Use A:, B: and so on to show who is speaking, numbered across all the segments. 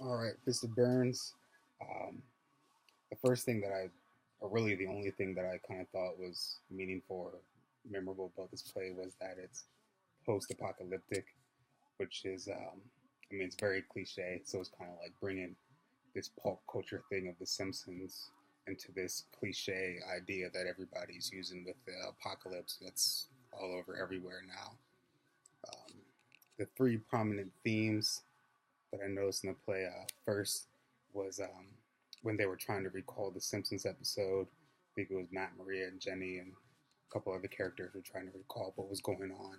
A: All right, Mr. Burns. Um, the first thing that or really the only thing that I kind of thought was meaningful or memorable about this play was that it's post-apocalyptic, which is, it's very cliche. So it's kind of like bringing this pulp culture thing of The Simpsons into this cliche idea that everybody's using with the apocalypse that's all over everywhere now. Um, the three prominent themes that I noticed in the play. First was when they were trying to recall the Simpsons episode. I think it was Matt, Maria, and Jenny, and a couple other characters were trying to recall what was going on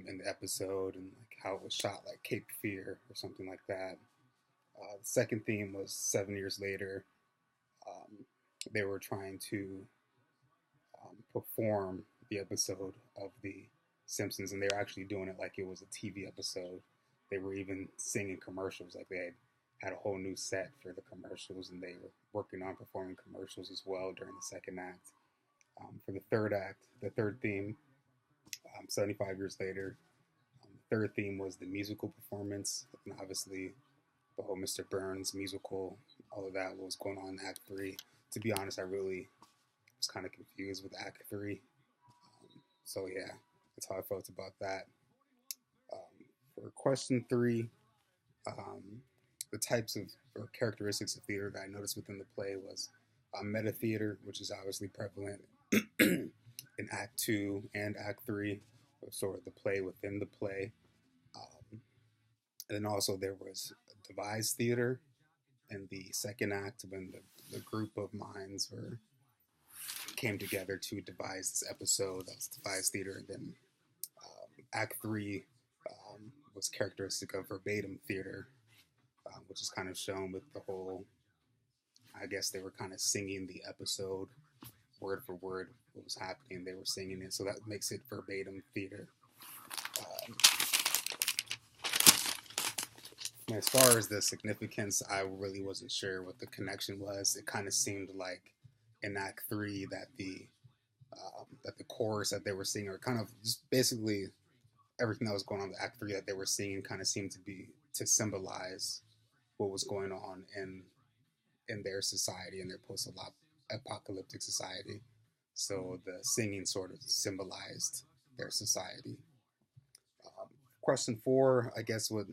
A: in the episode and like how it was shot, like Cape Fear or something like that. The second theme was 7 years later. Um, they were trying to perform the episode of The Simpsons, and they were actually doing it like it was a TV episode. They were even singing commercials, like they had a whole new set for the commercials, and they were working on performing commercials as well during the second act. For the third act, the third theme, 75 years later, the third theme was the musical performance, and obviously the whole Mr. Burns musical, all of that, what was going on in Act 3. To be honest, I really was kind of confused with Act 3. So yeah, that's how I felt about that. For question 3, um, the types of or characteristics of theater that I noticed within the play was meta theater, which is obviously prevalent in Act 2 and Act 3, sort of the play within the play. Um, and then also there was devised theater in the second act when the group of minds came together to devise this episode. That was devised theater. And then Act 3 was characteristic of verbatim theater, which is kind of shown with the whole. I guess they were kind of singing the episode word for word what was happening. They were singing it, so that makes it verbatim theater. Um, as far as the significance, I really wasn't sure what the connection was. It kind of seemed like in Act 3 that the chorus that they were singing, or kind of just basically everything that was going on in Act 3 that they were singing, kind of seemed to be to symbolize what was going on in their society, in their post-apocalyptic society. So the singing sort of symbolized their society. Question 4, I guess, what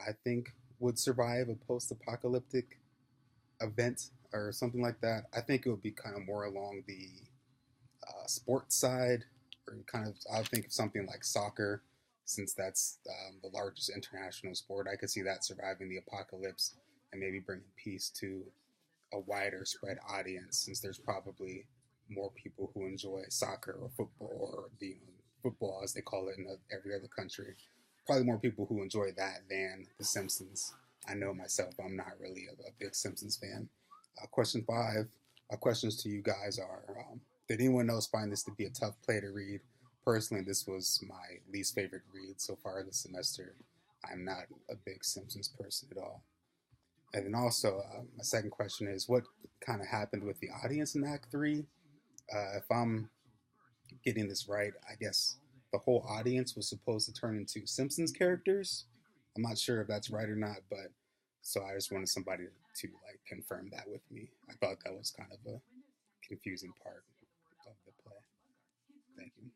A: I think would survive a post-apocalyptic event or something like that. I think it would be kind of more along the sports side, or kind of I would think of something like soccer, since that's the largest international sport. I could see that surviving the apocalypse and maybe bringing peace to a wider spread audience, since there's probably more people who enjoy soccer or football, or the football as they call it in every other country. Probably more people who enjoy that than The Simpsons. I know myself, I'm not really a big Simpsons fan. Question 5. My questions to you guys are: did anyone else find this to be a tough play to read? Personally, this was my least favorite read so far this semester. I'm not a big Simpsons person at all. And then also, my second question is: what kind of happened with the audience in Act 3? If I'm getting this right, I guess the whole audience was supposed to turn into Simpsons characters. I'm not sure if that's right or not, but so I just wanted somebody to like confirm that with me. I thought that was kind of a confusing part of the play. Thank you.